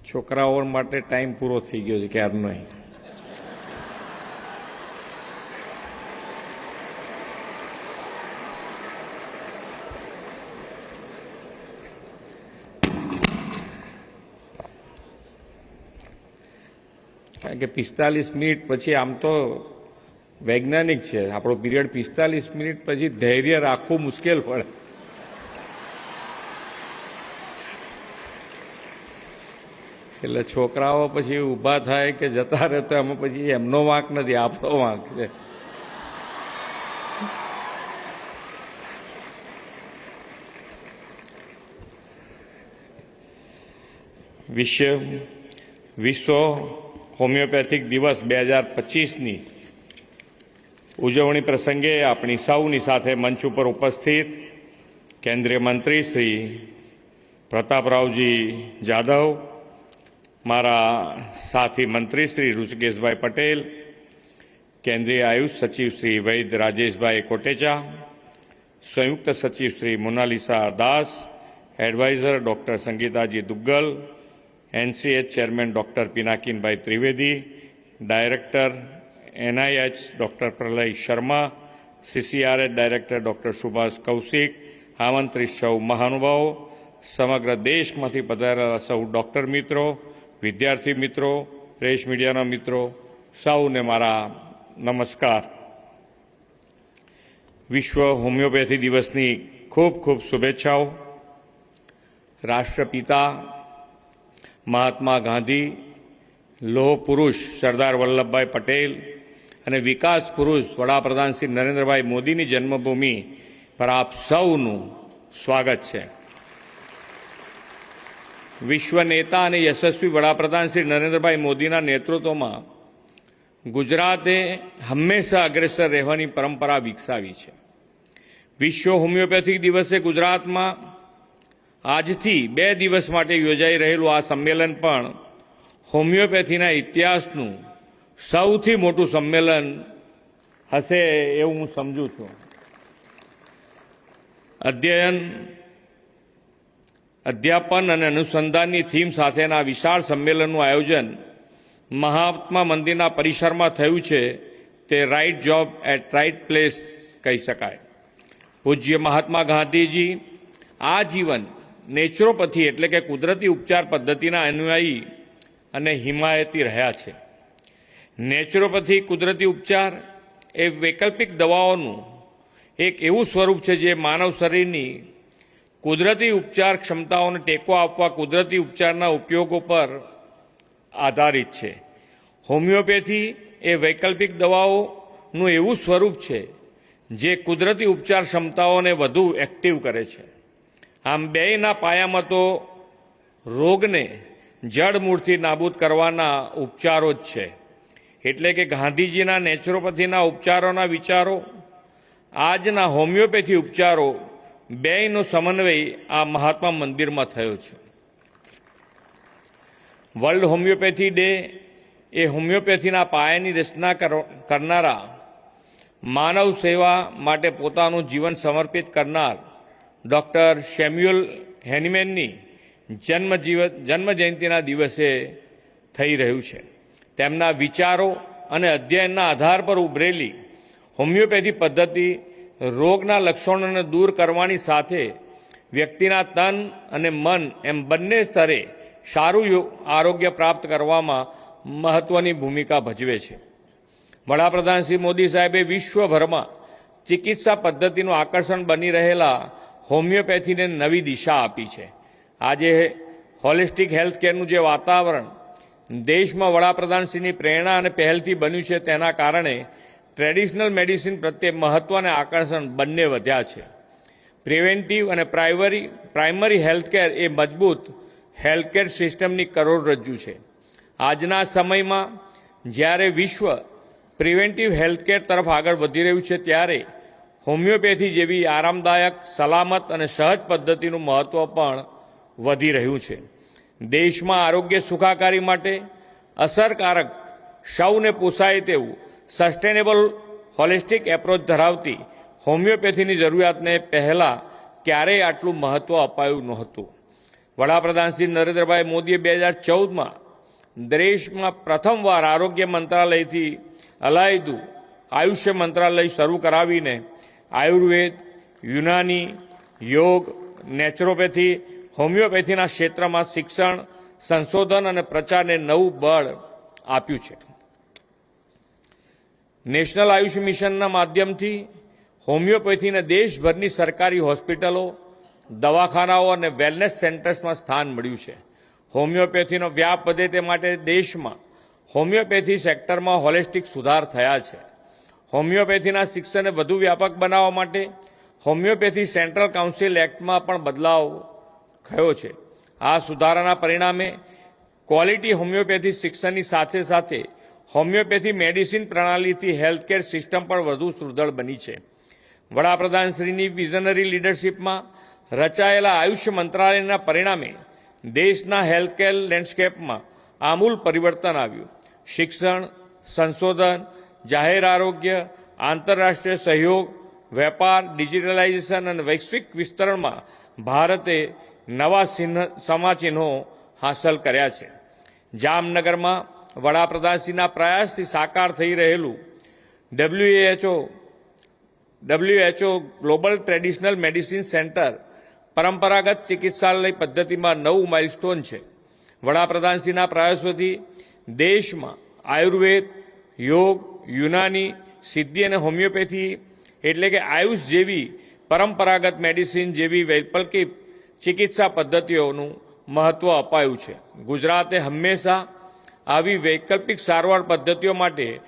છોકરાઓ માટે ટાઈમ પૂરો થઈ ગયો છે ક્યારનો. કારણ કે 45 મિનિટ પછી આમ તો વૈજ્ઞાનિક છે આપણો પીરિયડ, 45 મિનિટ પછી ધૈર્ય રાખવું મુશ્કેલ પડે. એટલે છોકરાઓ પછી ઊભા થાય કે જતા રહે તો એમાં પછી એમનો વાંક નથી, આપણો વાંક છે. વિશ્વ હોમિયોપેથિક દિવસ 2025ની ઉજવણી પ્રસંગે આપણી સૌની સાથે મંચ ઉપર ઉપસ્થિત કેન્દ્રીય મંત્રી શ્રી પ્રતાપરાવજી જાદવ, મારા સાથી મંત્રી શ્રી ઋષિકેશભાઈ પટેલ, કેન્દ્રીય આયુષ સચિવ શ્રી વૈદ રાજેશભાઈ કોટેચા, સંયુક્ત સચિવ શ્રી મોનાલિસા દાસ, એડવાઇઝર ડૉક્ટર સંગીતાજી દુગ્ગલ, NCH ચેરમેન ડૉક્ટર પિનાકીનભાઈ Trivedi, director NIH doctor Pralay Sharma, CCRH director doctor Subhash Kaushik, આમંત્રિત સૌ મહાનુભાવો, સમગ્ર દેશમાંથી પધારેલા સૌ ડૉક્ટર મિત્રો, વિદ્યાર્થી મિત્રો, પ્રેસ મીડિયાના મિત્રો, સૌને મારા નમસ્કાર. વિશ્વ હોમિયોપેથી દિવસની ખૂબ ખૂબ શુભેચ્છાઓ. રાષ્ટ્રપિતા મહાત્મા ગાંધી, લોહ પુરુષ સરદાર વલ્લભભાઈ પટેલ અને વિકાસ પુરુષ વડાપ્રધાન શ્રી નરેન્દ્રભાઈ મોદીની જન્મભૂમિ પર આપ સૌનું સ્વાગત છે. વિશ્વ નેતા અને યશસ્વી વડાપ્રધાન શ્રી નરેન્દ્રભાઈ મોદીના નેતૃત્વમાં ગુજરાતે હંમેશા અગ્રેસર રહેવાની પરંપરા વિકસાવી છે. વિશ્વ હોમિયોપેથિક દિવસે ગુજરાતમાં આજથી 2 દિવસ માટે યોજાઈ રહેલું આ સંમેલન પણ હોમિયોપેથીના ઇતિહાસનું સૌથી મોટું સંમેલન હશે એવું હું સમજું છું. અધ્યાપન અને અનુસંધાનની થીમ સાથેના વિશાળ સંમેલનનું આયોજન મહાત્મા મંદિરના પરિસરમાં થયું છે તે right job at right place કહી શકાય. પૂજ્ય મહાત્મા ગાંધીજી આજીવન નેચરોપથી એટલે કે કુદરતી ઉપચાર પદ્ધતિના અનુયાયી અને હિમાયતી રહ્યા છે. નેચરોપથી કુદરતી ઉપચાર એ વૈકલ્પિક દવાઓનું એક એવું સ્વરૂપ છે જે માનવ શરીરની કુદરતી ઉપચાર ક્ષમતાઓને ટેકો આપવા કુદરતી ઉપચારના ઉપયોગો પર આધારિત છે. હોમિયોપેથી એ વૈકલ્પિક દવાઓનું એવું સ્વરૂપ છે જે કુદરતી ઉપચાર ક્ષમતાઓને વધુ એક્ટિવ કરે છે. આમ બેયના પાયામાં તો રોગને જડમૂળથી નાબૂદ કરવાના ઉપચારો જ છે. એટલે કે ગાંધીજીના નેચરોપથીના ઉપચારોના વિચારો, આજના હોમિયોપેથી ઉપચારો, બેયનો સમન્વય આ મહાત્મા મંદિરમાં થયો છે. વર્લ્ડ હોમિયોપેથી ડે એ હોમિયોપેથીના પાયાની રચના કરનારા, માનવ સેવા માટે પોતાનું જીવન સમર્પિત કરનાર ડૉક્ટર સેમ્યુઅલ હેનીમેનની જન્મજયંતિના દિવસે થઈ રહ્યું છે. તેમના વિચારો અને અધ્યયનના આધાર પર ઉભરેલી હોમિયોપેથી પદ્ધતિ રોગના લક્ષણોને દૂર કરવાની સાથે વ્યક્તિના તન અને મન એમ બંને સ્તરે સારું આરોગ્ય પ્રાપ્ત કરવામાં મહત્વની ભૂમિકા ભજવે છે. વડાપ્રધાન શ્રી મોદી સાહેબે વિશ્વભરમાં ચિકિત્સા પદ્ધતિનું આકર્ષણ બની રહેલા હોમિયોપેથીને નવી દિશા આપી છે. આજે હોલિસ્ટિક હેલ્થકેરનું જે વાતાવરણ દેશમાં વડાપ્રધાનશ્રીની પ્રેરણા અને પહેલથી બન્યું છે તેના કારણે ટ્રેડિશનલ મેડિસિન પ્રત્યે મહત્વ અને આકર્ષણ બંને વધ્યા છે. પ્રિવેન્ટિવ અને પ્રાઇમરી હેલ્થકેર એ મજબૂત હેલ્થકેર સિસ્ટમની કરોડરજ્જુ છે. આજના સમયમાં જ્યારે વિશ્વ પ્રિવેન્ટિવ હેલ્થકેર તરફ આગળ વધી રહ્યું છે ત્યારે હોમિયોપેથી જેવી આરામદાયક, સલામત અને સહજ પદ્ધતિનું મહત્વ પણ વધી રહ્યું છે. દેશમાં આરોગ્ય સુખાકારી માટે અસરકારક, સૌને પોસાય તેવું સસ્ટેનેબલ હોલિસ્ટિક એપ્રોચ ધરાવતી હોમિયોપેથીની જરૂરિયાતને પહેલાં ક્યારેય આટલું મહત્વ અપાયું નહોતું. વડાપ્રધાન શ્રી નરેન્દ્રભાઈ મોદીએ 2014માં દેશમાં પ્રથમવાર આરોગ્ય મંત્રાલયથી અલાયદું આયુષ્ય મંત્રાલય શરૂ કરાવીને આયુર્વેદ, યુનાની, યોગ, નેચરોપેથી, હોમિયોપેથીના ક્ષેત્રમાં શિક્ષણ, સંશોધન અને પ્રચારને નવું બળ આપ્યું છે. નેશનલ આયુષ મિશનના માધ્યમથી હોમિયોપેથીને દેશભરની સરકારી હોસ્પિટલો, દવાખાનાઓ અને વેલનેસ સેન્ટર્સમાં સ્થાન મળ્યું છે. હોમિયોપેથીનો વ્યાપ વધે તે માટે દેશમાં હોમિયોપેથી સેક્ટરમાં હોલિસ્ટિક સુધાર થયા છે. હોમિયોપેથીના શિક્ષણને વધુ વ્યાપક બનાવવા માટે હોમિયોપેથી સેન્ટ્રલ કાઉન્સિલ એક્ટમાં પણ બદલાવ થયો છે. આ સુધારાના પરિણામે ક્વોલિટી હોમિયોપેથી શિક્ષણની સાથે સાથે હોમિયોપેથી મેડિસિન પ્રણાલીથી હેલ્થકેર સિસ્ટમ પણ વધુ સુદૃઢ બની છે. વડાપ્રધાનશ્રીની વિઝનરી લીડરશીપમાં રચાયેલા આયુષ મંત્રાલયના પરિણામે દેશના હેલ્થકેર લેન્ડસ્કેપમાં આમૂલ પરિવર્તન આવ્યું. શિક્ષણ, સંશોધન, જાહેર આરોગ્ય, આંતરરાષ્ટ્રીય સહયોગ, વેપાર, ડિજિટલાઇઝેશન અને વૈશ્વિક વિસ્તરણમાં ભારતે નવા સમાચિહ્નો હાંસલ કર્યા છે. જામનગરમાં વડાપ્રધાનશ્રીના પ્રયાસથી સાકાર થઈ રહેલું WHO global traditional medicine centre પરંપરાગત ચિકિત્સાલય પદ્ધતિમાં નવું માઇલસ્ટોન છે. વડાપ્રધાનશ્રીના પ્રયાસોથી દેશમાં આયુર્વેદ, યોગ, યુનાની, સિદ્ધિ અને હોમિયોપેથી એટલે કે આયુષ જેવી પરંપરાગત મેડિસિન જેવી વૈકલ્પિક ચિકિત્સા પદ્ધતિઓનું મહત્વ અપાયું છે. ગુજરાતે હંમેશા આવી વૈકલ્પિક સારવાર પદ્ધતિઓ માટે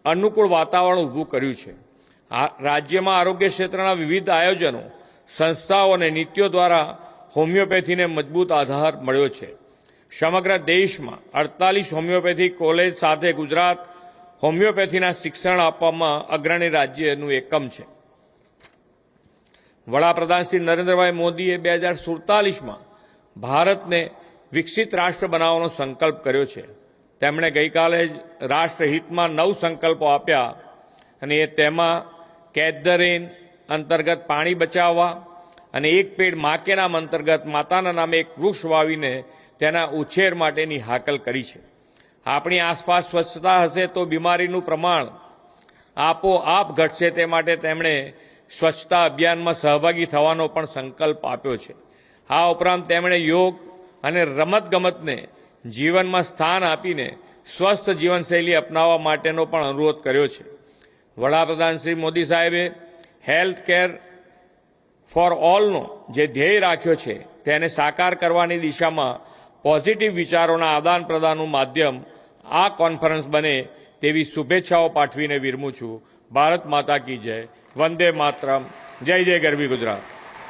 અનુકૂળ વાતાવરણ ઊભું કર્યું છે. રાજ્યમાં આરોગ્ય ક્ષેત્રના વિવિધ આયોજનો, સંસ્થાઓ અને નીતિઓ દ્વારા હોમિયોપેથીને મજબૂત આધાર મળ્યો છે. સમગ્ર દેશમાં 48 હોમિયોપેથી કોલેજ સાથે ગુજરાત હોમિયોપેથીના શિક્ષણ આપવામાં અગ્રણી રાજ્યનું એકમ છે. વડાપ્રધાન શ્રી નરેન્દ્રભાઈ મોદીએ 2047માં ભારતને વિકસિત રાષ્ટ્ર બનાવવાનો સંકલ્પ કર્યો છે. તેમણે ગઈકાલે જ રાષ્ટ્રહિતમાં 9 સંકલ્પો આપ્યા અને તેમાં કેચ ધ રેન અંતર્ગત પાણી બચાવવા અને એક પેડ મા કે નામ અંતર્ગત માતાના નામે એક વૃક્ષ વાવીને તેના ઉછેર માટેની હાકલ કરી છે. આપણી આસપાસ સ્વચ્છતા હશે તો બીમારીનું પ્રમાણ આપોઆપ ઘટશે. તે માટે તેમણે સ્વચ્છતા અભિયાનમાં સહભાગી થવાનો પણ સંકલ્પ આપ્યો છે. આ ઉપરાંત તેમણે યોગ અને રમતગમતને જીવનમાં સ્થાન આપીને સ્વસ્થ જીવનશૈલી અપનાવવા માટેનો પણ અનુરોધ કર્યો છે. વડાપ્રધાન શ્રી મોદી સાહેબે હેલ્થ કેર ફોર ઓલનો જે ધ્યેય રાખ્યો છે તેને સાકાર કરવાની દિશામાં પોઝિટિવ વિચારોના આદાન પ્રદાનનું માધ્યમ આ કોન્ફરન્સ બને તેવી શુભેચ્છાઓ પાઠવીને વિરમું છું. ભારત માતા કી જય. વંદે માતરમ. જય જય ગરવી ગુજરાત.